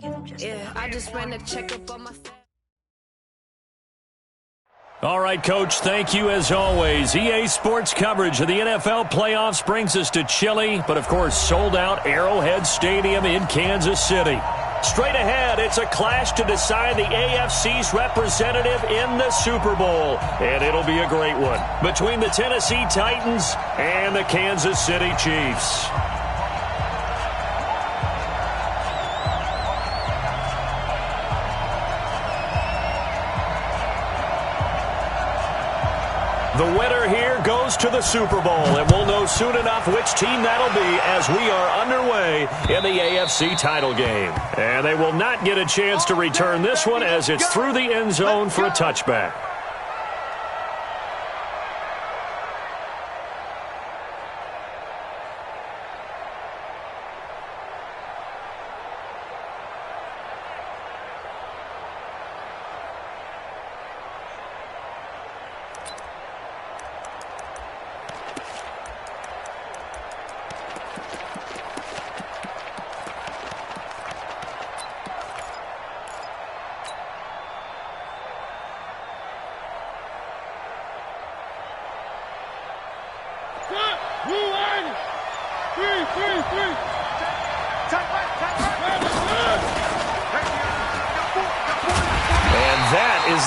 Yeah, I just ran a checkup on my... All right, Coach, thank you as always. EA Sports coverage of the NFL playoffs brings us to chilly, but of course sold out Arrowhead Stadium in Kansas City. Straight ahead, it's a clash to decide the AFC's representative in the Super Bowl, and it'll be a great one between the Tennessee Titans and the Kansas City Chiefs. The winner here goes to the Super Bowl, and we'll know soon enough which team that'll be as we are underway in the AFC title game. And they will not get a chance to return this one as it's through the end zone for a touchback.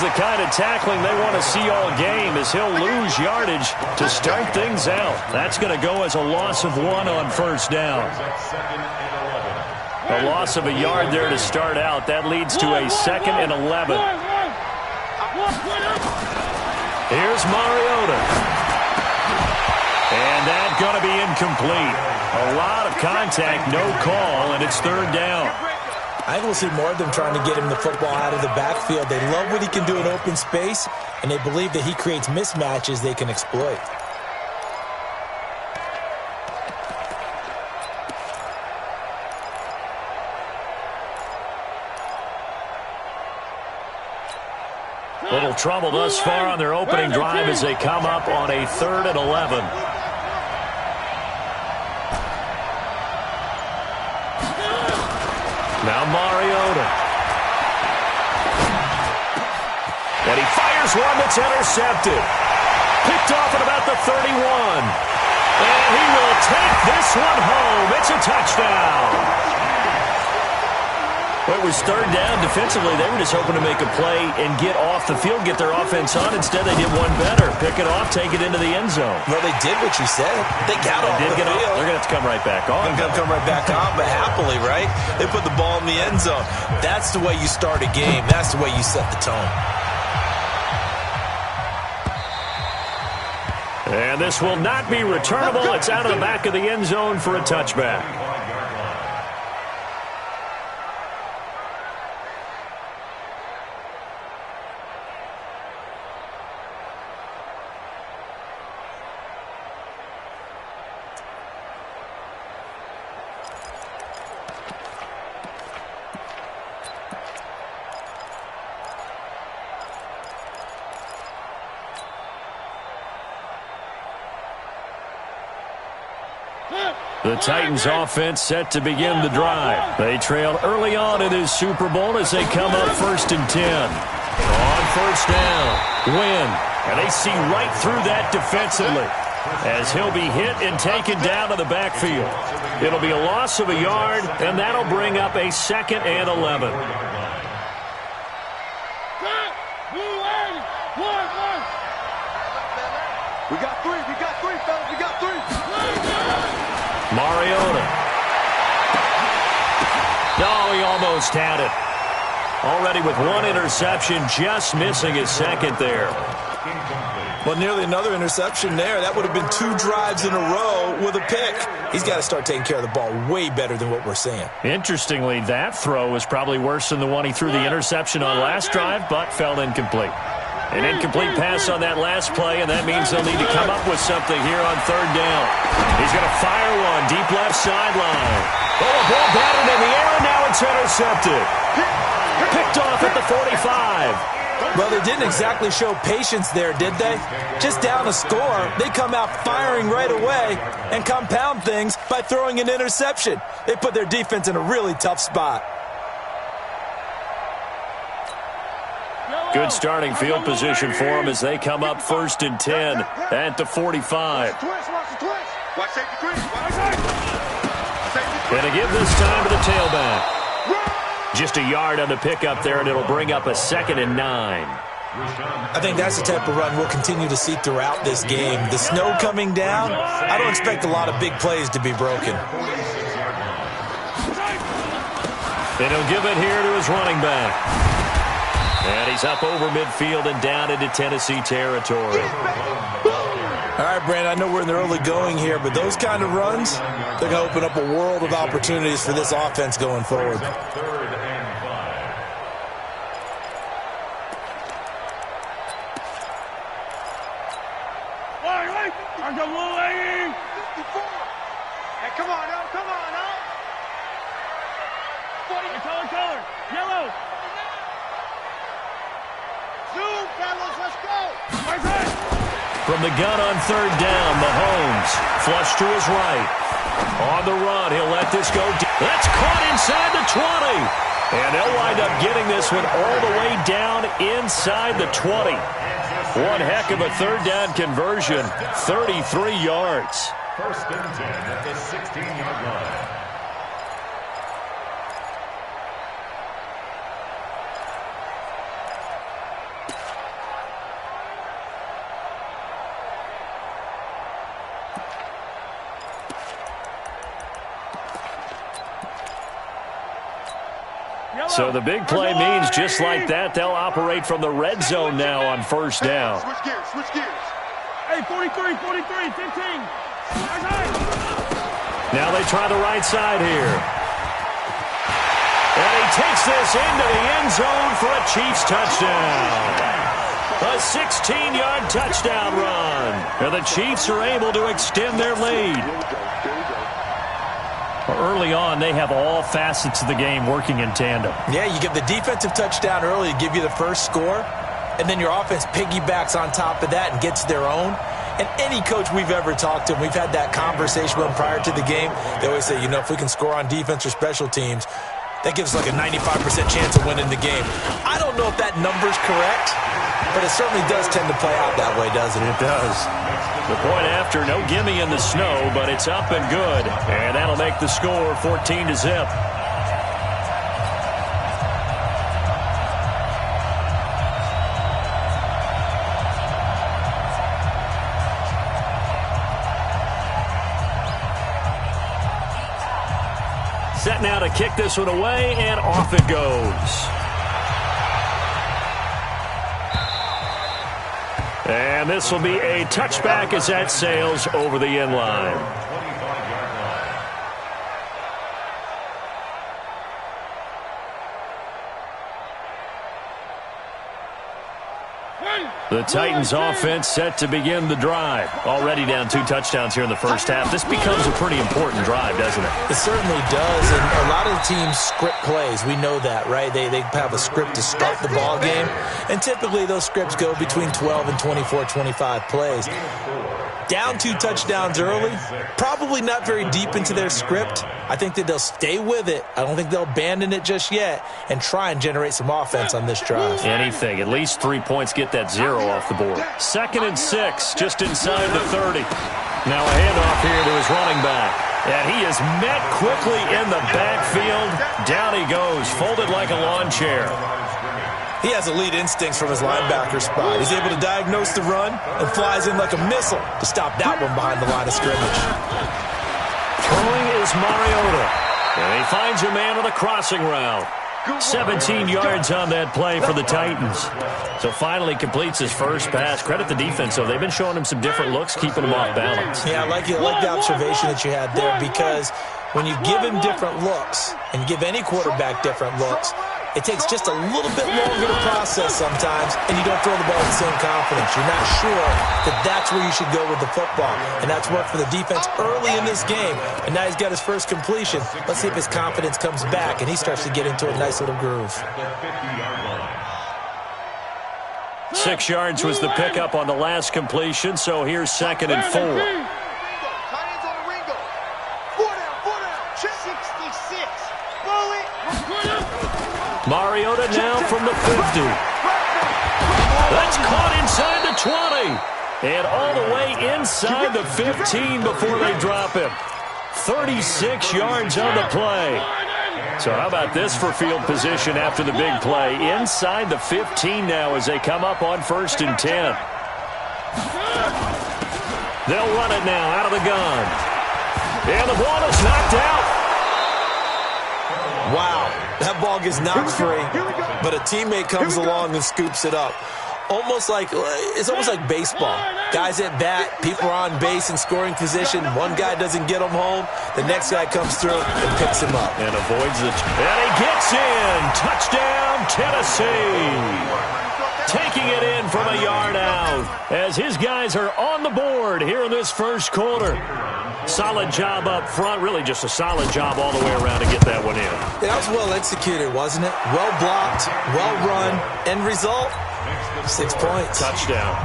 The kind of tackling they want to see all game as he'll lose yardage to start things out. That's going to go as a loss of 1 on first down. A loss of a yard there to start out. That leads to a 2nd and 11. Here's Mariota. And that's going to be incomplete. A lot of contact, no call, and it's 3rd down. I think we'll see more of them trying to get him the football out of the backfield. They love what he can do in open space, and they believe that he creates mismatches they can exploit. Little trouble thus far on their opening drive as they come up on a 3rd and 11. Now Mariota. And he fires one that's intercepted. Picked off at about the 31. And he will take this one home. It's a touchdown. Well, it was 3rd down. Defensively, they were just hoping to make a play and get off the field, get their offense on. Instead, they did one better. Pick it off, take it into the end zone. Well, they did what you said. They got off the field. They're going to have to come right back on. They're going to come right back on, but happily, right? They put the ball in the end zone. That's the way you start a game. That's the way you set the tone. And this will not be returnable. It's out of the back of the end zone for a touchback. The Titans offense set to begin the drive. They trailed early on in this Super Bowl as they come up 1st and 10. On first down, Wynn. And they see right through that defensively as he'll be hit and taken down to the backfield. It'll be a loss of a yard, and that'll bring up a 2nd and 11. We got three, fellas. We got 3. Mariota. No, he almost had it. Already with 1 interception, just missing his 2nd there. Well, nearly another interception there. That would have been 2 drives in a row with a pick. He's got to start taking care of the ball way better than what we're seeing. Interestingly, that throw was probably worse than the one he threw the interception on last drive, but fell incomplete. An incomplete pass on that last play, and that means they'll need to come up with something here on 3rd down. He's going to fire one deep left sideline. Oh, a ball batted in the air, and now it's intercepted. Picked off at the 45. Well, they didn't exactly show patience there, did they? Just down a score, they come out firing right away and compound things by throwing an interception. They put their defense in a really tough spot. Good starting field position for them as they come up 1st and 10 at the 45. And a give this time to the tailback. Just a yard on the pickup there, and it'll bring up a 2nd and 9. I think that's the type of run we'll continue to see throughout this game. The snow coming down, I don't expect a lot of big plays to be broken. And he'll give it here to his running back. And he's up over midfield and down into Tennessee territory. All right, Brandon, I know we're in the early going here, but those kind of runs, they're going to open up a world of opportunities for this offense going forward. Come on, now. Come on, now. Color. Yellow. Zoom, fellas. Let's go. From the gun on 3rd down, Mahomes flush to his right. On the run, he'll let this go. That's caught inside the 20. And they'll wind up getting this one all the way down inside the 20. One heck of a 3rd down conversion, 33 yards. 1st and 10 at the 16-yard line. So the big play means just like that, they'll operate from the red zone now on 1st down. Switch gears. Hey, 43, 15. Now they try the right side here. And he takes this into the end zone for a Chiefs touchdown. A 16-yard touchdown run. And the Chiefs are able to extend their lead. Early on, they have all facets of the game working in tandem. Yeah, you get the defensive touchdown early to give you the first score, and then your offense piggybacks on top of that and gets their own. And any coach we've ever talked to, and we've had that conversation with them prior to the game, they always say, if we can score on defense or special teams, that gives us like a 95% chance of winning the game. I don't know if that number's correct, but it certainly does tend to play out that way, doesn't it? It does. The point after, no gimme in the snow, but it's up and good. And that'll make the score 14-0. Set now to kick this one away, and off it goes. And this will be a touchback as that sails over the end line. The Titans offense set to begin the drive. Already down 2 touchdowns here in the first half. This becomes a pretty important drive, doesn't it? It certainly does, and a lot of the teams script plays. We know that, right? They have a script to start the ball game, and typically those scripts go between 12 and 24, 25 plays. Down 2 touchdowns early, probably not very deep into their script. I think that they'll stay with it. I don't think they'll abandon it just yet and try and generate some offense on this drive. Anything. At least 3 points, get that 0 off the board. 2nd and 6, just inside the 30. Now a handoff here to his running back. And he is met quickly in the backfield. Down he goes, folded like a lawn chair. He has elite instincts from his linebacker spot. He's able to diagnose the run and flies in like a missile to stop that one behind the line of scrimmage. Throwing is Mariota. And he finds a man on the crossing route. 17 yards on that play for the Titans. So finally completes his first pass. Credit the defense, though. They've been showing him some different looks, keeping him off balance. Yeah, I like the observation that you had there, because when you give him different looks, and you give any quarterback different looks, it takes just a little bit longer to process sometimes, and you don't throw the ball with the same confidence. You're not sure that that's where you should go with the football. And that's worked for the defense early in this game. And now he's got his first completion. Let's see if his confidence comes back and he starts to get into a nice little groove. 6 yards was the pickup on the last completion, so here's 2nd and 4. Mariota now from the 50. That's caught inside the 20. And all the way inside the 15 before they drop him. 36 yards on the play. So how about this for field position after the big play? Inside the 15 now as they come up on 1st and 10. They'll run it now out of the gun. And the ball is knocked out. Wow, that ball gets knocked free, but a teammate comes along and scoops it up. It's almost like baseball. Guys at bat, people are on base in scoring position. One guy doesn't get him home. The next guy comes through and picks him up. And avoids it. And he gets in. Touchdown, Tennessee. Taking it in from a yard out as his guys are on the board here in this first quarter. Solid job up front. Really just a solid job all the way around to get that one in. That was well executed, wasn't it? Well blocked, well run. End result, 6 points. Touchdown.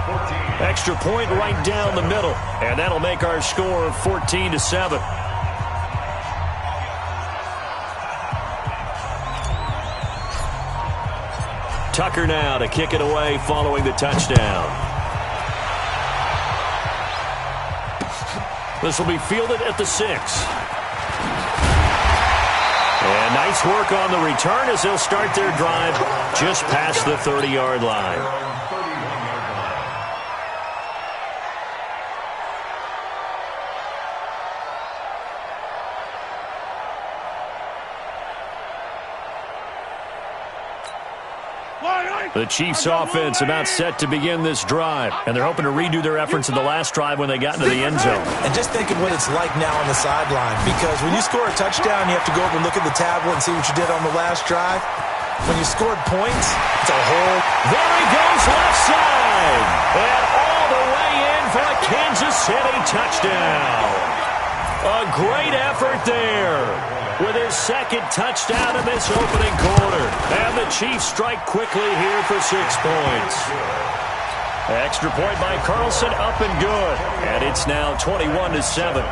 Extra point right down the middle. And that'll make our score 14-7. Tucker now to kick it away following the touchdown. This will be fielded at the 6. And nice work on the return as they'll start their drive just past the 30-yard line. The Chiefs offense about set to begin this drive, and they're hoping to redo their efforts in the last drive when they got into the end zone. And just think of what it's like now on the sideline, because when you score a touchdown, you have to go up and look at the tablet and see what you did on the last drive. When you scored points, it's a whole... There he goes left side, and all the way in for a Kansas City touchdown. A great effort there with his second touchdown in this opening quarter. And the Chiefs strike quickly here for 6 points. Extra point by Carlson, up and good. And it's now 21-7.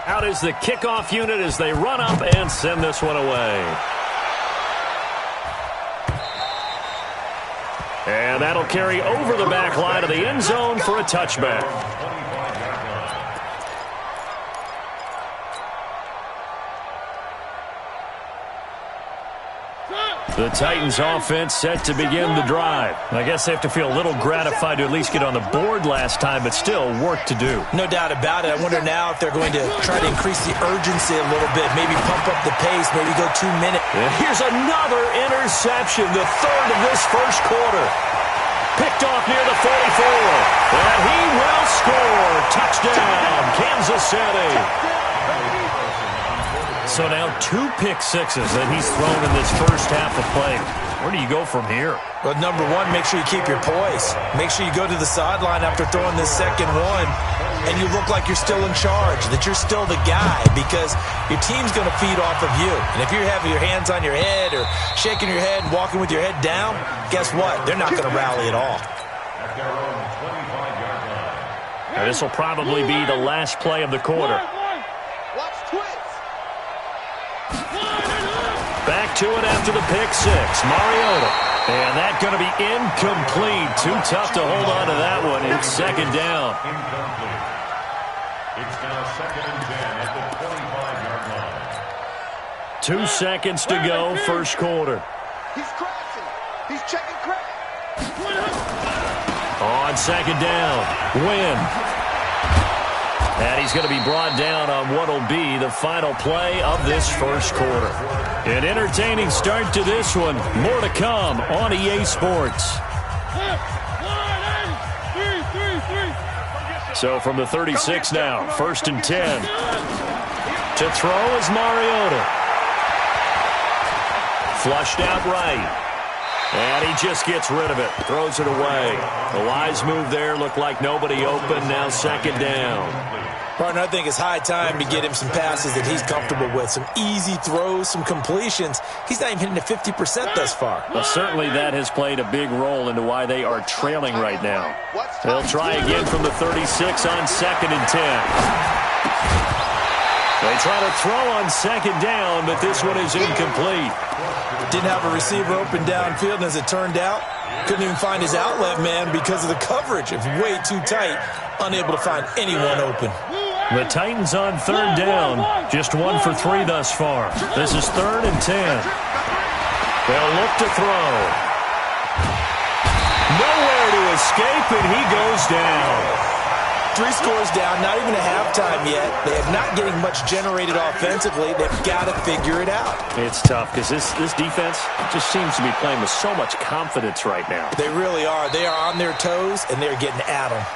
Out is the kickoff unit as they run up and send this one away. And that'll carry over the back line of the end zone for a touchback. The Titans offense set to begin the drive. I guess they have to feel a little gratified to at least get on the board last time, but still work to do. No doubt about it. I wonder now if they're going to try to increase the urgency a little bit, maybe pump up the pace, maybe go 2 minutes. And here's another interception, the third of this first quarter. Picked off near the 44. And he will score. Touchdown, Kansas City. So now 2 pick sixes that he's thrown in this first half of play. Where do you go from here? Well, number one, make sure you keep your poise. Make sure you go to the sideline after throwing this second one, and you look like you're still in charge, that you're still the guy, because your team's going to feed off of you. And if you're having your hands on your head or shaking your head and walking with your head down, guess what? They're not going to rally at all. Now, this will probably be the last play of the quarter. Back to it after the pick six. Mariota. And that's going to be incomplete. Too tough to hold on to that one. It's second down. Incomplete. It's now 2nd and 10 at the 25-yard line. 2 seconds to go, first quarter. He's crashing. He's checking crack. On second down, Wynn. And he's going to be brought down on what will be the final play of this first quarter. An entertaining start to this one. More to come on EA Sports. So from the 36 now, 1st and 10. To throw is Mariota. Flushed out right. And he just gets rid of it. Throws it away. The wise move there. Looked like nobody open. Now second down. Partner, I think it's high time to get him some passes that he's comfortable with, some easy throws, some completions. He's not even hitting the 50% thus far. Well, certainly that has played a big role into why they are trailing right now. They'll try again from the 36 on 2nd and 10. They try to throw on 2nd down, but this one is incomplete. Didn't have a receiver open downfield, and as it turned out, couldn't even find his outlet man because of the coverage. It's way too tight, unable to find anyone open. The Titans on 3rd down, just 1 for 3 thus far. This is 3rd and 10. They'll look to throw. Nowhere to escape, and he goes down. 3 scores down, not even a halftime yet. They are not getting much generated offensively. They've got to figure it out. It's tough because this defense just seems to be playing with so much confidence right now. They really are. They are on their toes, and they're getting at them.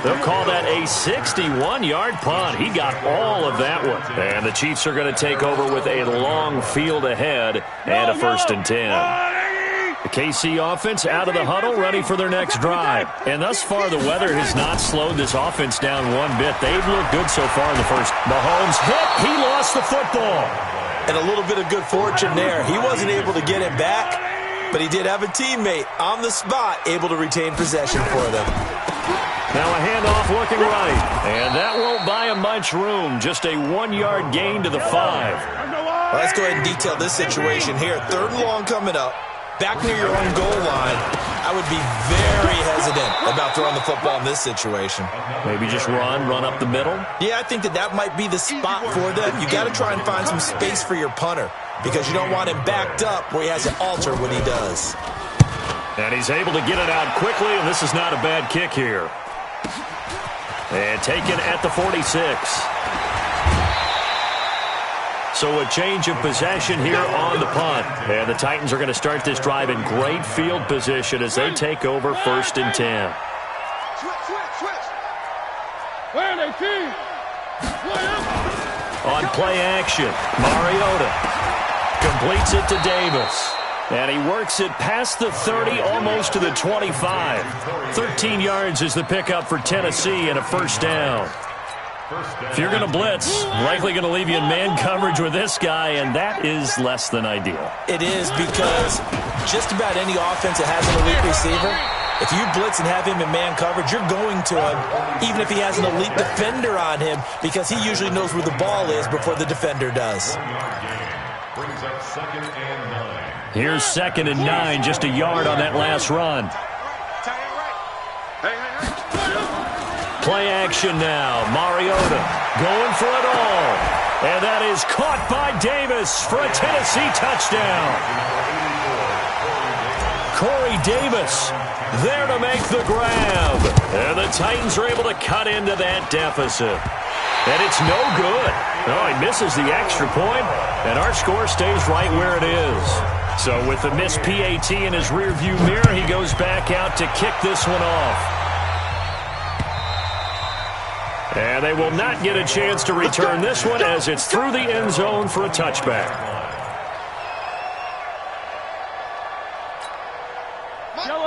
They'll call that a 61-yard punt. He got all of that one. And the Chiefs are going to take over with a long field ahead and a 1st and 10. The KC offense out of the huddle, ready for their next drive. And thus far, the weather has not slowed this offense down one bit. They've looked good so far in the first. Mahomes hit. He lost the football. And a little bit of good fortune there. He wasn't able to get it back, but he did have a teammate on the spot able to retain possession for them. Now a handoff looking right. And that won't buy him much room. Just a 1-yard gain to the 5. Well, let's go ahead and detail this situation here. 3rd and long coming up. Back near your own goal line. I would be very hesitant about throwing the football in this situation. Maybe just run up the middle? Yeah, I think that might be the spot for them. You got to try and find some space for your punter because you don't want him backed up where he has to alter what he does. And he's able to get it out quickly, and this is not a bad kick here. And taken at the 46. So a change of possession here on the punt. And the Titans are going to start this drive in great field position as they take over 1st and 10. On play action, Mariota completes it to Davis. And he works it past the 30, almost to the 25. 13 yards is the pickup for Tennessee and a 1st down. If you're going to blitz, likely going to leave you in man coverage with this guy, and that is less than ideal. It is because just about any offense that has an elite receiver, if you blitz and have him in man coverage, you're going to him, even if he has an elite defender on him, because he usually knows where the ball is before the defender does. Brings up 2nd and 9. Here's 2nd and 9, just a yard on that last run. Play action now. Mariota going for it all. And that is caught by Davis for a Tennessee touchdown. Corey Davis there to make the grab. And the Titans are able to cut into that deficit. And it's no good. Oh, he misses the extra point, and our score stays right where it is. So with the missed PAT in his rearview mirror, he goes back out to kick this one off. And they will not get a chance to return this one as it's through the end zone for a touchback.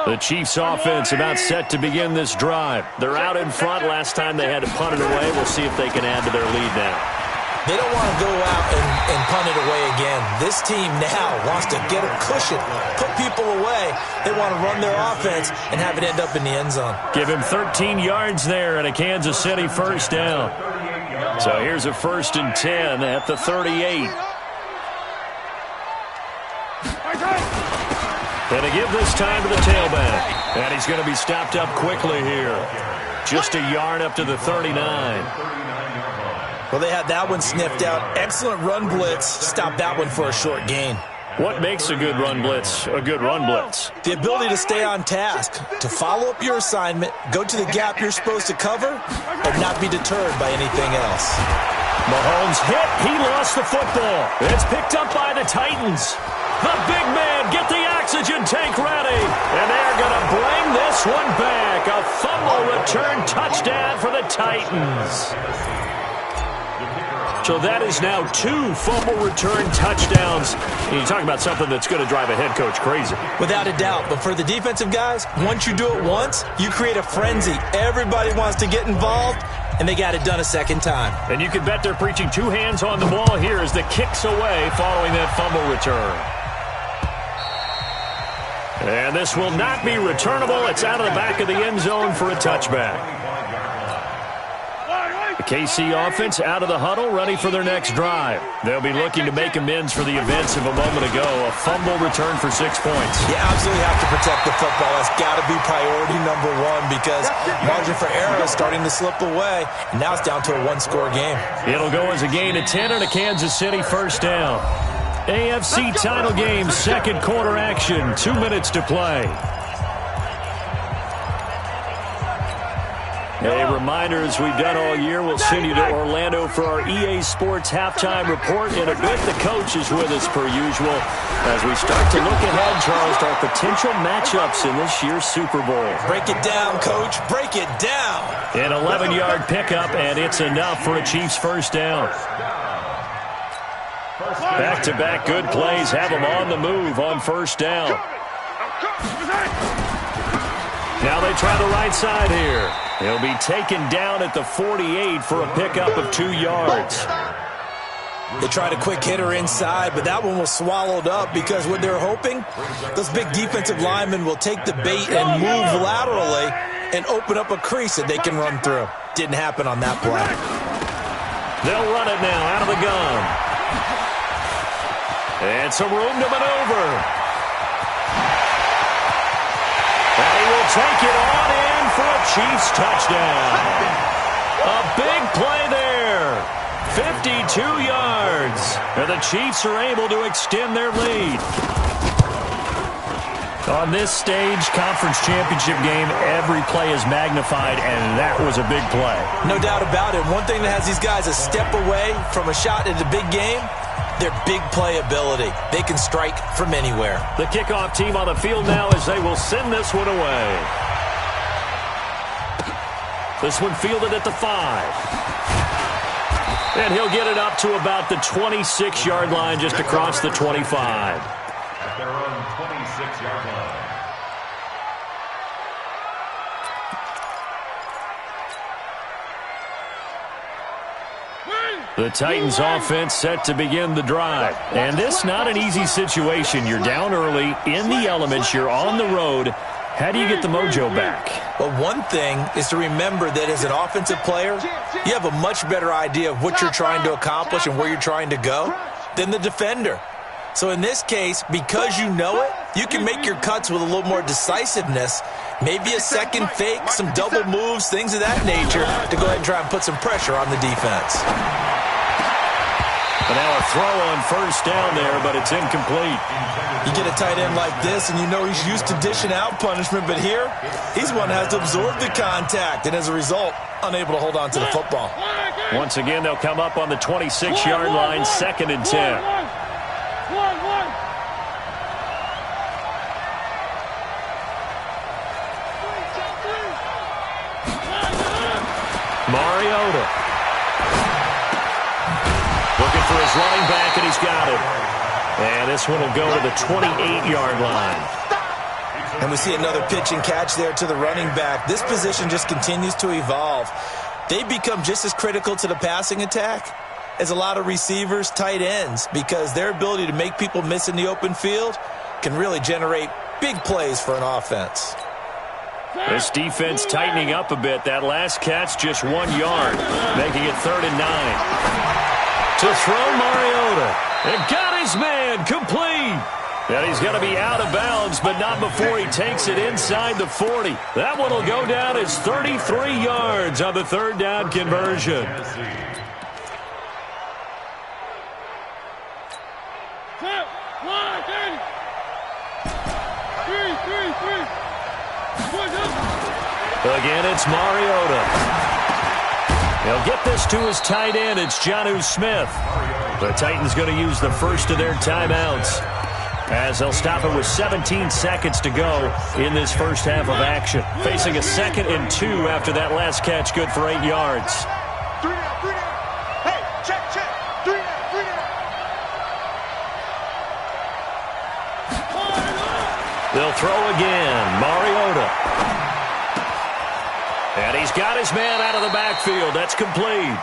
The Chiefs offense about set to begin this drive. They're out in front. Last time they had to punt it away. We'll see if they can add to their lead now. They don't want to go out and punt it away again. This team now wants to get a cushion, put people away. They want to run their offense and have it end up in the end zone. Give him 13 yards there and a Kansas City 1st down. So here's a 1st and 10 at the 38. And to give this time to the tailback. And he's going to be stopped up quickly here. Just a yard up to the 39. Well, they had that one sniffed out. Excellent run blitz. Stop that one for a short gain. What makes a good run blitz a good run blitz? The ability to stay on task, to follow up your assignment, go to the gap you're supposed to cover, and not be deterred by anything else. Mahomes hit. He lost the football. It's picked up by the Titans. The big man, get the oxygen tank ready. And they're going to bring this one back. A fumble return touchdown for the Titans. So that is now 2 fumble return touchdowns. And you're talking about something that's going to drive a head coach crazy. Without a doubt. But for the defensive guys, once you do it once, you create a frenzy. Everybody wants to get involved, and they got it done a second time. And you can bet they're preaching 2 hands on the ball here as the kick's away following that fumble return. And this will not be returnable. It's out of the back of the end zone for a touchback. The KC offense out of the huddle, ready for their next drive. They'll be looking to make amends for the events of a moment ago. A fumble return for 6 points. You absolutely have to protect the football. That's got to be priority number one because margin for error is starting to slip away. And now it's down to a 1-score game. It'll go as a gain of 10 and a Kansas City first down. AFC title game, second quarter action. 2 minutes to play. A reminder, as we've done all year, we'll send you to Orlando for our EA Sports halftime report. In a bit, the coach is with us per usual as we start to look ahead, Charles, to our potential matchups in this year's Super Bowl. Break it down, Coach. Break it down. An 11-yard pickup, and it's enough for a Chiefs first down. Back-to-back good plays have them on the move on first down. Now they try the right side here. He'll be taken down at the 48 for a pickup of 2 yards. They tried a quick hitter inside, but that one was swallowed up because what they're hoping, those big defensive linemen will take the bait and move laterally and open up a crease that they can run through. Didn't happen on that play. They'll run it now out of the gun. And some room to maneuver. And he will take it on in for a Chiefs touchdown. A big play there. 52 yards. And the Chiefs are able to extend their lead. On this stage, conference championship game, every play is magnified, and that was a big play. No doubt about it. One thing that has these guys a step away from a shot at a big game, their big play ability. They can strike from anywhere. The kickoff team on the field now as they will send this one away. This one fielded at the 5. And he'll get it up to about the 26-yard line, just across the 25. At their own 26-yard line. The Titans offense set to begin the drive. And this not an easy situation. You're down early, in the elements, you're on the road. How do you get the mojo back? Well, one thing is to remember that as an offensive player, you have a much better idea of what you're trying to accomplish and where you're trying to go than the defender. So in this case, because you know it, you can make your cuts with a little more decisiveness, maybe a second fake, some double moves, things of that nature, to go ahead and try and put some pressure on the defense. And now a throw on first down there, but it's incomplete. You get a tight end like this, and you know he's used to dishing out punishment, but here, he's one that has to absorb the contact, and as a result, unable to hold on to the football. Once again, they'll come up on the 26-yard line, 2nd and 10. Mariota. Looking for his running back, and he's got it. And this one will go to the 28-yard line. And we see another pitch and catch there to the running back. This position just continues to evolve. They become just as critical to the passing attack as a lot of receivers, tight ends, because their ability to make people miss in the open field can really generate big plays for an offense. This defense tightening up a bit. That last catch just 1 yard, making it 3rd and 9. To throw Mariota. And got his man complete. And he's going to be out of bounds, but not before he takes it inside the 40. That one will go down as 33 yards on the 3rd down conversion. Again, it's Mariota. He'll get this to his tight end. It's Jonnu Smith. The Titans going to use the first of their timeouts as they'll stop it with 17 seconds to go in this first half of action. Facing a 2nd and 2 after that last catch, good for 8 yards. 3 down, 3 down. Hey, check. 3 down, 3 down. They'll throw again. Mariota. And he's got his man out of the backfield. That's complete.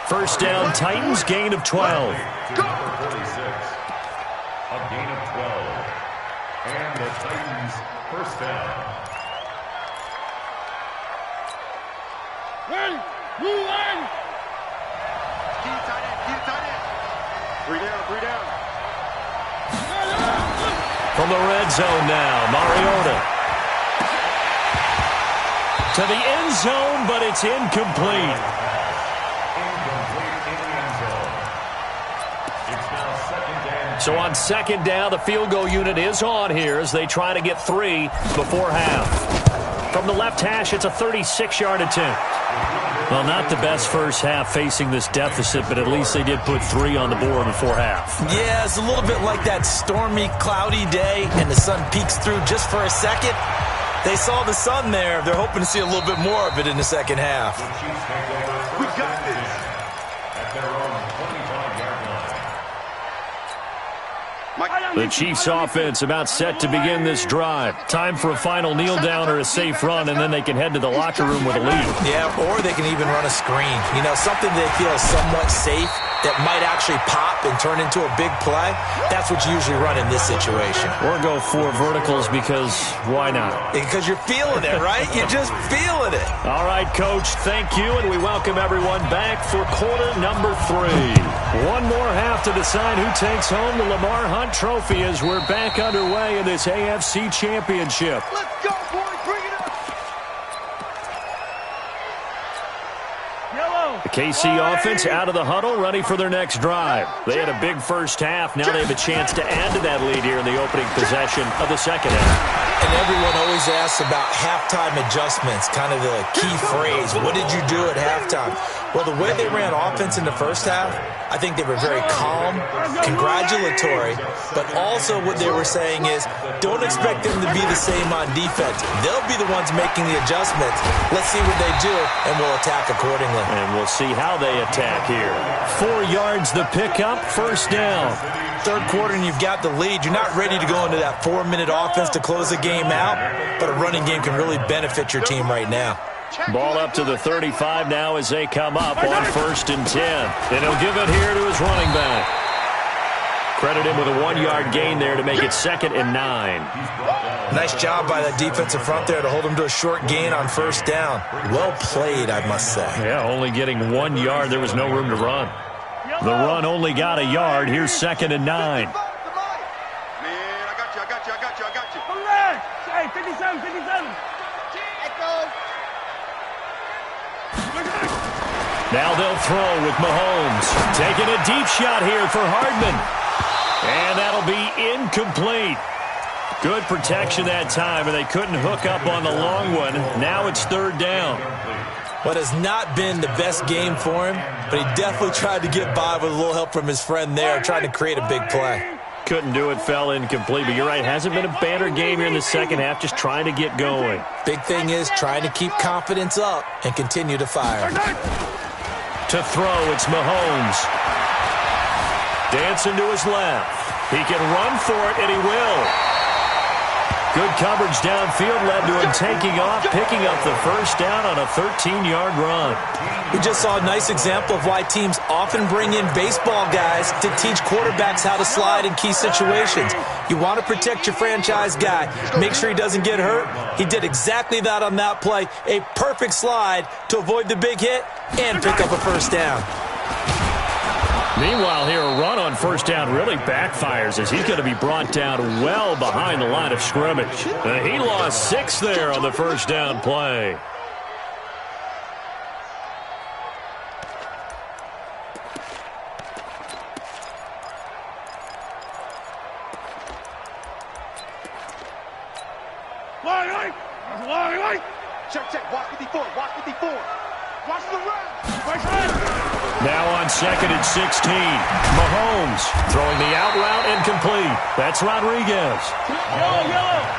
First down, Titans, gain of 12. Number 46, a gain of 12. And the Titans, first down. Ready, move in. Keep tight end, keep tight end. 3 down, 3 down. From the red zone now, Mariota. To the end zone, but it's incomplete. Incomplete in the end zone. It's now second down. So on second down, the field goal unit is on here as they try to get 3 before half. From the left hash, it's a 36-yard attempt. Well, not the best first half facing this deficit, but at least they did put 3 on the board before half. Yeah, it's a little bit like that stormy, cloudy day, and the sun peeks through just for a second. They saw the sun there. They're hoping to see a little bit more of it in the second half. We got this. At their own 25-yard line. The Chiefs offense about set to begin this drive. Time for a final kneel down or a safe run, and then they can head to the locker room with a lead. Yeah, or they can even run a screen. You know, something they feel somewhat safe that might actually pop and turn into a big play. That's what you usually run in this situation. Or go 4 verticals because why not? Because you're feeling it, right? You're just feeling it. All right, Coach, thank you, and we welcome everyone back for quarter number 3. One more half to decide who takes home the Lamar Hunt Trophy as we're back underway in this AFC Championship. Let's go, boys. Bring it up. Yellow. The KC offense out of the huddle, ready for their next drive. They had a big first half. Now they have a chance to add to that lead here in the opening possession of the second half. And everyone always asks about halftime adjustments, kind of the key phrase. What did you do at halftime? Well, the way they ran offense in the first half, I think they were very calm, congratulatory, but also what they were saying is don't expect them to be the same on defense. They'll be the ones making the adjustments. Let's see what they do, and we'll attack accordingly. And we'll see how they attack here. 4 yards the pickup, first down. Third quarter and you've got the lead. You're not ready to go into that 4-minute offense to close the game out, but a running game can really benefit your team right now. Ball up to the 35 now as they come up on 1st and 10. And he'll give it here to his running back. Credit him with a 1-yard gain there to make it 2nd and 9. Nice job by that defensive front there to hold him to a short gain on first down. Well played, I must say. Yeah, only getting 1 yard. There was no room to run. The run only got a yard. Here's 2nd and 9. Man, I got you. Come back. Hey, 57, 57. Now they'll throw with Mahomes. Taking a deep shot here for Hardman. And that'll be incomplete. Good protection that time, and they couldn't hook up on the long one. Now it's 3rd down. What has not been the best game for him, but he definitely tried to get by with a little help from his friend there, trying to create a big play. Couldn't do it, fell incomplete. But you're right, hasn't been a banner game here in the second half, just trying to get going. Big thing is trying to keep confidence up and continue to fire. To throw, it's Mahomes. Dancing to his left. He can run for it, and he will. Good coverage downfield led to him taking off, picking up the first down on a 13-yard run. We just saw a nice example of why teams often bring in baseball guys to teach quarterbacks how to slide in key situations. You want to protect your franchise guy. Make sure he doesn't get hurt. He did exactly that on that play. A perfect slide to avoid the big hit and pick up a first down. Meanwhile, here, a run on first down really backfires as he's going to be brought down well behind the line of scrimmage. He lost 6 there on the first down play. Check. Watch 54. Watch the run. Now on 2nd and 16. Mahomes throwing the out route incomplete. That's Rodriguez.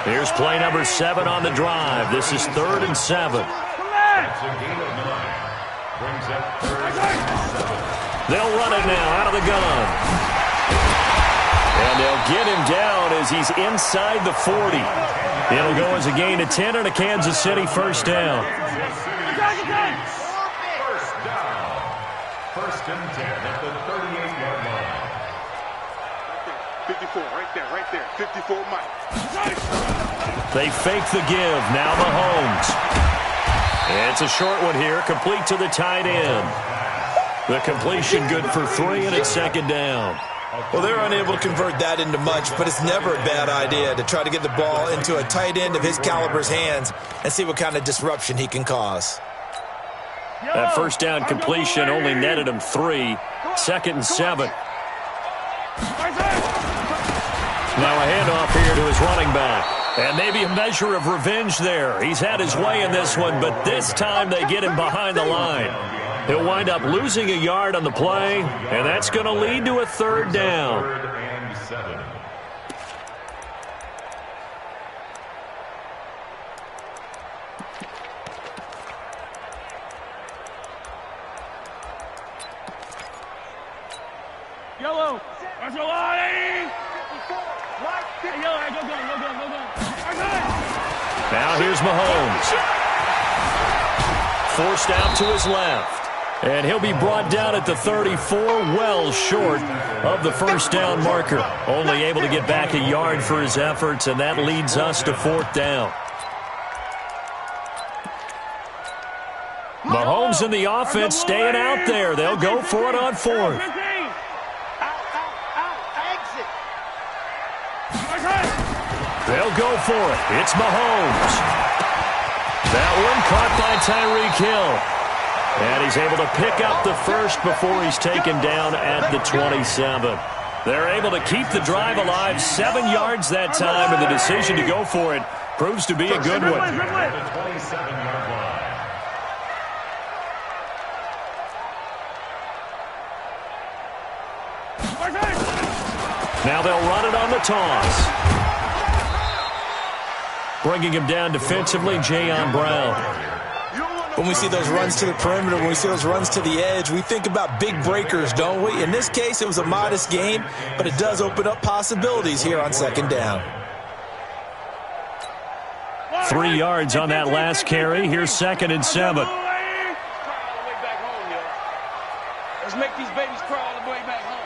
Here's play number 7 on the drive. This is 3rd and 7. That's a gain of 9. Brings up 3rd and 7. They'll run it now out of the gun. And they'll get him down as he's inside the 40. It'll go as a gain of 10 and a Kansas City first down. Chiefs. First down. First and 10 at the 38-yard line. 54, right there. 54, Mike. They fake the give. Now Mahomes. It's a short one here, complete to the tight end. The completion good for 3, and it's second down. Well, they're unable to convert that into much, but it's never a bad idea to try to get the ball into a tight end of his caliber's hands and see what kind of disruption he can cause. That first down completion only netted him 3. Second and 7. Now a handoff here to his running back. And maybe a measure of revenge there. He's had his way in this one, but this time they get him behind the line. He'll wind up losing a yard on the play, and that's going to lead to a third down. Third and 7. Yellow. That's a line. Now here's Mahomes. Forced out to his left. And he'll be brought down at the 34, well short of the first down marker. Only able to get back a yard for his efforts, and that leads us to fourth down. Mahomes and the offense staying out there. They'll go for it on fourth. They'll go for it. It's Mahomes. That one caught by Tyreek Hill. And he's able to pick up the first before he's taken down at the 27. They're able to keep the drive alive, 7 yards that time, and the decision to go for it proves to be a good one. At the 27-yard line. Now they'll run it on the toss. Bringing him down defensively, Jayon Brown. When we see those runs to the perimeter, when we see those runs to the edge, we think about big breakers, don't we? In this case, it was a modest gain, but it does open up possibilities here on second down. 3 yards on that last carry. Here's second and 7. Let's make these babies cry all the way back home.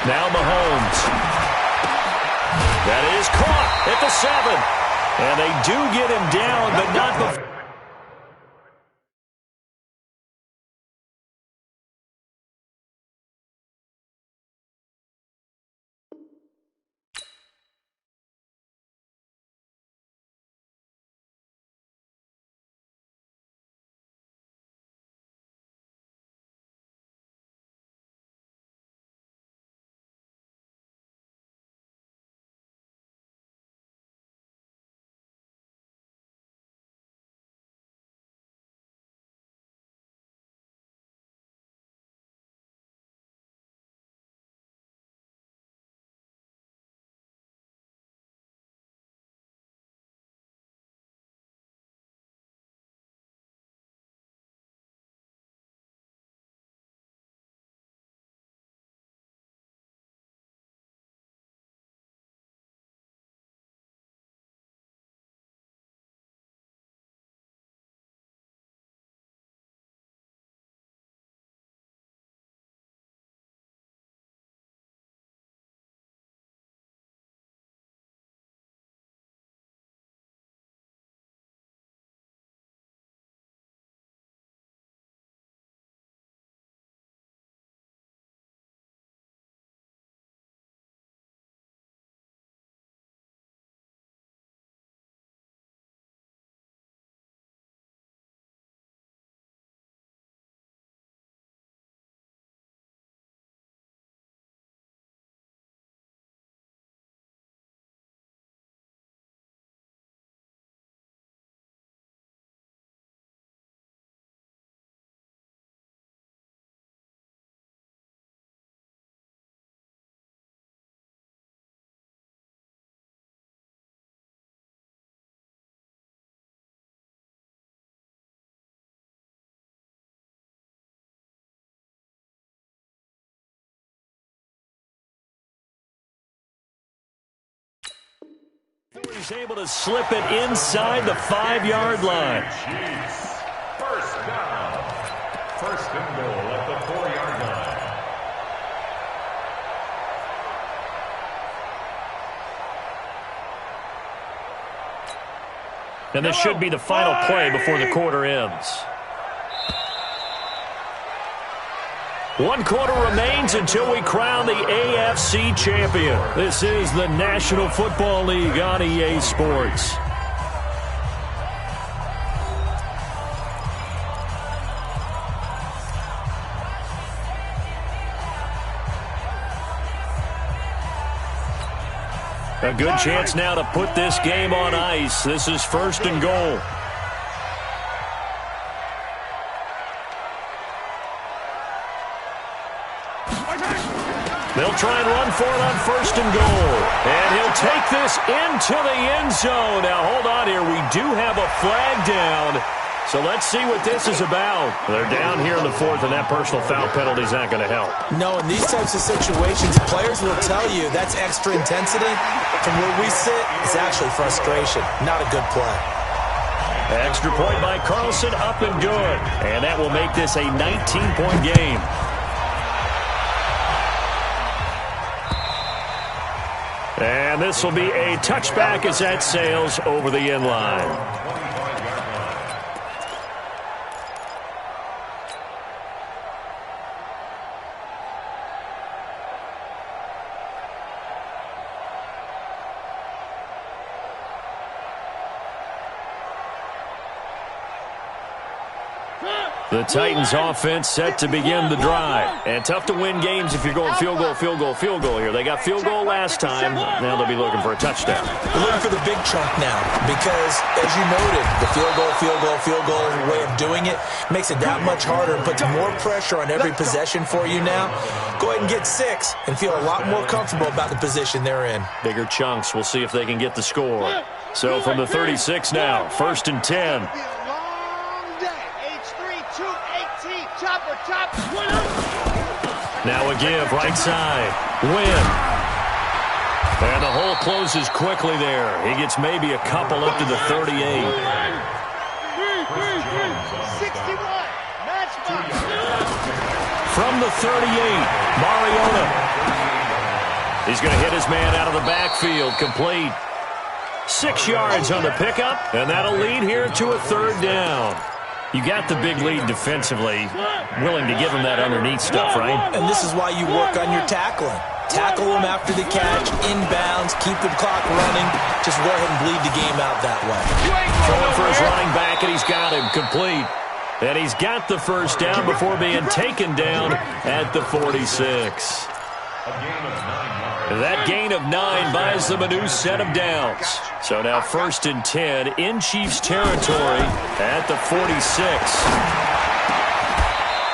Now Mahomes. That is caught at the 7. And they do get him down, but not before. He's able to slip it inside the 5-yard line. First down. First and goal at the 4-yard line. And this should be the final play before the quarter ends. 1 quarter remains until we crown the AFC champion. This is the National Football League on EA Sports. A good chance now to put this game on ice. This is first and goal. They'll try and run for it on first and goal. And he'll take this into the end zone. Now, hold on here. We do have a flag down. So let's see what this is about. They're down here in the 4th, and that personal foul penalty is not going to help. No, in these types of situations, players will tell you that's extra intensity. From where we sit, it's actually frustration. Not a good play. Extra point by Carlson, up and good. And that will make this a 19-point game. And this will be a touchback as that sails over the end line. The Titans offense set to begin the drive. And tough to win games if you're going field goal, field goal, field goal here. They got field goal last time. Now they'll be looking for a touchdown. They're looking for the big chunk now because, as you noted, the field goal way of doing it makes it that much harder and puts more pressure on every possession for you now. Go ahead and get 6 and feel a lot more comfortable about the position they're in. Bigger chunks. We'll see if they can get the score. So from the 36 now, first and 10. Now a give, right side. Win. And the hole closes quickly there. He gets maybe a couple up to the 38. 61. Match box. From the 38, Mariota. He's going to hit his man out of the backfield. Complete. 6 yards on the pickup, and that'll lead here to a 3rd down. You got the big lead defensively, willing to give him that underneath stuff, right? And this is why you work on your tackling. Tackle him after the catch, inbounds, keep the clock running. Just go ahead and bleed the game out that way. Throwing for his running back, and he's got him complete. And he's got the first down before being taken down at the 46. That gain of 9 buys them a new set of downs. So now first and 10 in Chiefs territory at the 46.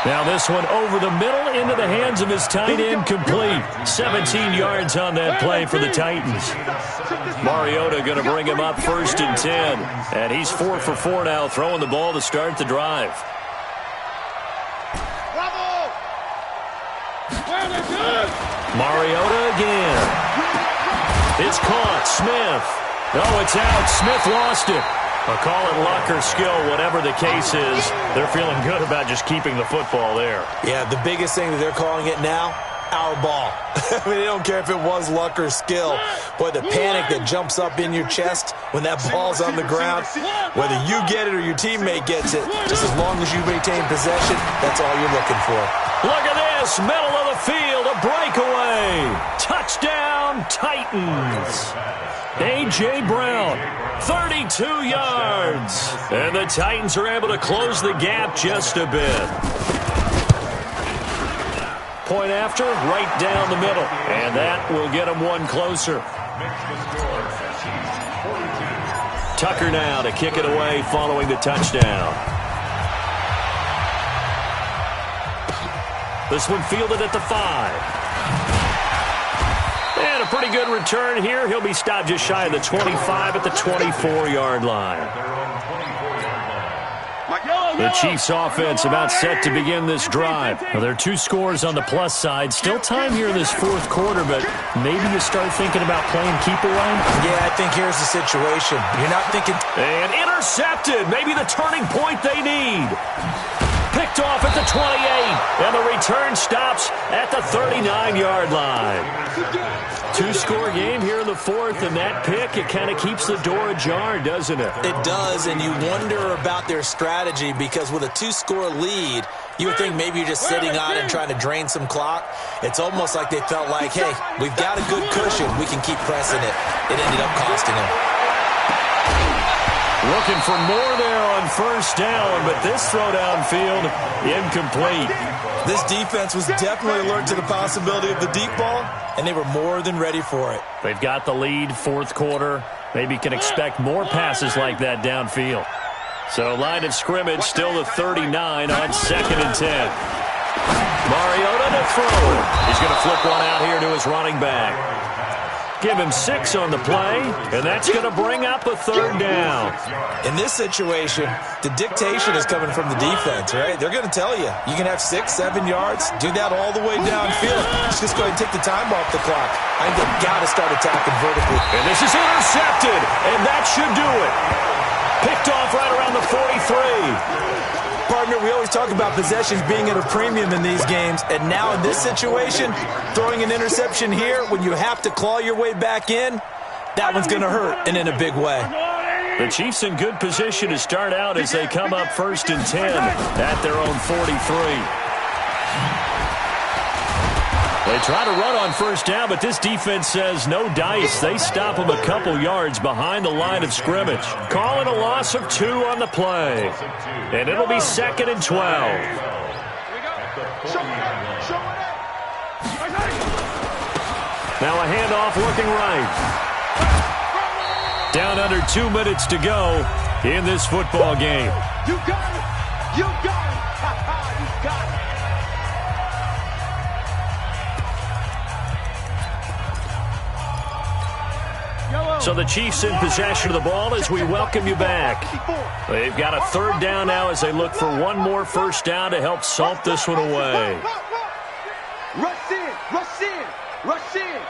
Now this one over the middle into the hands of his tight end, complete. 17 yards on that play for the Titans. Mariota going to bring him up first and 10. And he's 4 for 4 now, throwing the ball to start the drive. Mariota again. It's caught. Smith. Oh, it's out. Smith lost it. I'll call it luck or skill, whatever the case is. They're feeling good about just keeping the football there. Yeah, the biggest thing that they're calling it now, our ball. I mean, they don't care if it was luck or skill. Boy, the panic that jumps up in your chest when that ball's on the ground, whether you get it or your teammate gets it, just as long as you maintain possession, that's all you're looking for. Look at this, middle of the field, a breakaway. Touchdown, Titans. A.J. Brown, 32 yards. And the Titans are able to close the gap just a bit. Point after, right down the middle. And that will get them one closer. Tucker now to kick it away following the touchdown. This one fielded at the 5. And a pretty good return here. He'll be stopped just shy of the 25 at the 24-yard line. The Chiefs offense about set to begin this drive. Well, there are 2 scores on the plus side. Still time here in this 4th quarter, but maybe you start thinking about playing keep away? Yeah, I think here's the situation. You're not thinking... And intercepted. Maybe the turning point they need. Picked off at the 28, and the return stops at the 39-yard line. 2-score game here in the 4th, and that pick, it kind of keeps the door ajar, doesn't it? It does, and you wonder about their strategy because with a 2-score lead, you would think maybe you're just sitting on and trying to drain some clock. It's almost like they felt like, hey, we've got a good cushion. We can keep pressing it. It ended up costing them. Looking for more there on first down, but this throw downfield, incomplete. This defense was definitely alert to the possibility of the deep ball, and they were more than ready for it. They've got the lead, 4th quarter. Maybe can expect more passes like that downfield. So line of scrimmage still the 39 on 2nd and 10. Mariota to throw. He's going to flip one out here to his running back. Give him 6 on the play, and that's going to bring up a 3rd down. In this situation, the dictation is coming from the defense, right? They're going to tell you, you can have 6, 7 yards, do that all the way downfield. Just go ahead and take the time off the clock. I think they've got to start attacking vertically. And this is intercepted, and that should do it. Picked off right around the 43. Partner, we always talk about possessions being at a premium in these games, and now in this situation, throwing an interception here when you have to claw your way back in, that one's going to hurt, and in a big way. The Chiefs in good position to start out as they come up 1st and 10 at their own 43. They try to run on first down, but this defense says no dice. They stop them a couple yards behind the line of scrimmage. Calling a loss of 2 on the play. And it'll be 2nd and 12. Now a handoff looking right. Down under 2 minutes to go in this football game. You got it. You got it. You got it. So the Chiefs in possession of the ball as we welcome you back. They've got a 3rd down now as they look for one more first down to help salt this one away. Rush in, rush in, rush in.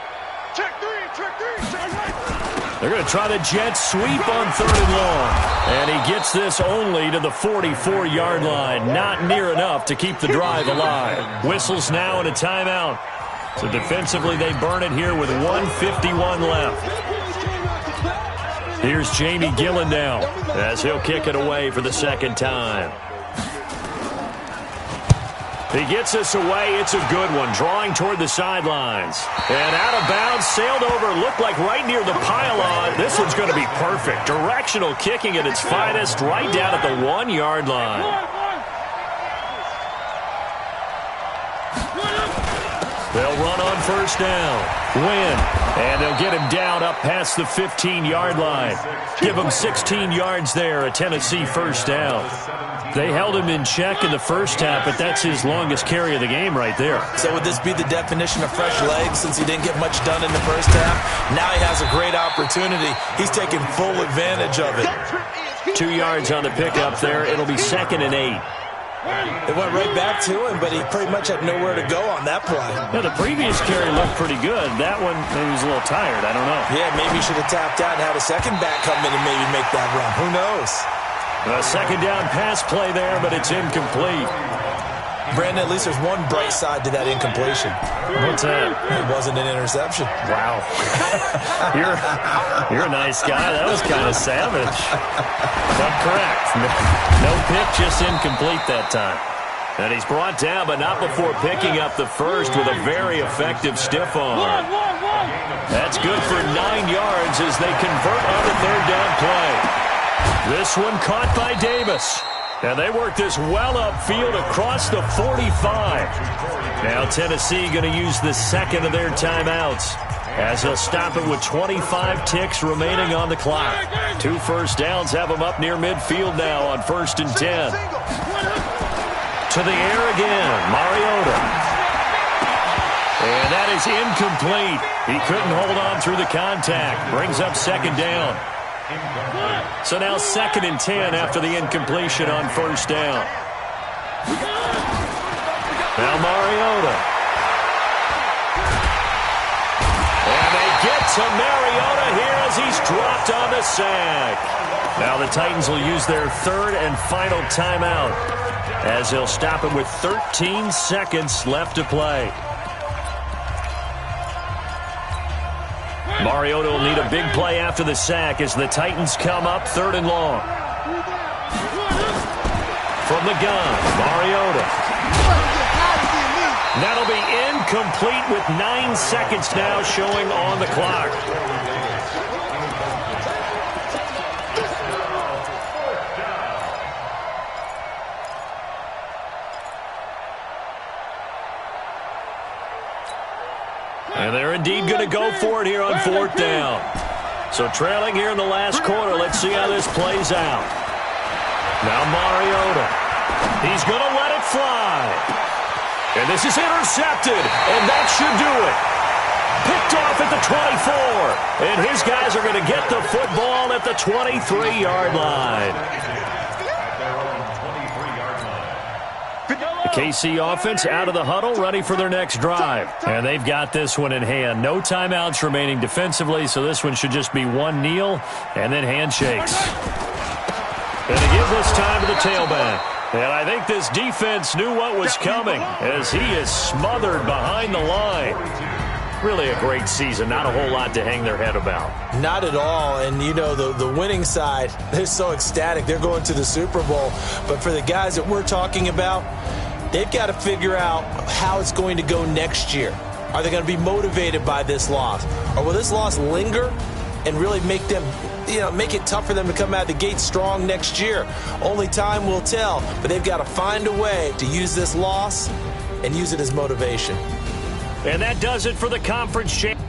Check 3, check 3, check right. They're going to try the jet sweep on 3rd and long. And he gets this only to the 44-yard line. Not near enough to keep the drive alive. Whistles now and a timeout. So defensively they burn it here with 1:51 left. Here's Jamie Gillen now as he'll kick it away for the 2nd time. He gets this away. It's a good one. Drawing toward the sidelines. And out of bounds, sailed over, looked like right near the pylon. This one's going to be perfect. Directional kicking at its finest right down at the 1-yard line. They'll run on first down. Win. And they'll get him down up past the 15-yard line. Give him 16 yards there, a Tennessee first down. They held him in check in the first half, but that's his longest carry of the game right there. So would this be the definition of fresh legs since he didn't get much done in the first half? Now he has a great opportunity. He's taking full advantage of it. 2 yards on the pickup there. It'll be 2nd and 8. It went right back to him, but he pretty much had nowhere to go on that play. Yeah, the previous carry looked pretty good. That one, maybe he was a little tired. I don't know. Yeah, maybe he should have tapped out and had a second back come in and maybe make that run. Who knows? A 2nd down pass play there, but it's incomplete. Brandon, at least there's one bright side to that incompletion. What's that? It wasn't an interception. Wow. You're a nice guy. That was kind of savage. But correct. No pick, just incomplete that time. And he's brought down, but not before picking up the first with a very effective stiff arm. That's good for 9 yards as they convert on the 3rd down play. This one caught by Davis. And they work this well upfield across the 45. Now Tennessee going to use the 2nd of their timeouts as they'll stop it with 25 ticks remaining on the clock. 2 first downs have them up near midfield now on 1st and 10. To the air again, Mariota. And that is incomplete. He couldn't hold on through the contact. Brings up 2nd down. So now 2nd and 10 after the incompletion on first down. Now Mariota. And they get to Mariota here as he's dropped on the sack. Now the Titans will use their 3rd and final timeout as they'll stop it with 13 seconds left to play. Mariota will need a big play after the sack as the Titans come up 3rd and long. From the gun, Mariota. That'll be incomplete with 9 seconds now showing on the clock. And they're indeed going to go for it here on 4th down. So trailing here in the last quarter. Let's see how this plays out. Now Mariota. He's going to let it fly. And this is intercepted. And that should do it. Picked off at the 24. And his guys are going to get the football at the 23-yard line. The KC offense out of the huddle, ready for their next drive. And they've got this one in hand. No timeouts remaining defensively, so this one should just be one kneel and then handshakes. And to give this time to the tailback. And I think this defense knew what was coming as he is smothered behind the line. Really a great season. Not a whole lot to hang their head about. Not at all. And, you know, the winning side, they're so ecstatic. They're going to the Super Bowl. But for the guys that we're talking about, they've got to figure out how it's going to go next year. Are they going to be motivated by this loss? Or will this loss linger and really make them, make it tough for them to come out of the gate strong next year? Only time will tell. But they've got to find a way to use this loss and use it as motivation. And that does it for the conference championship.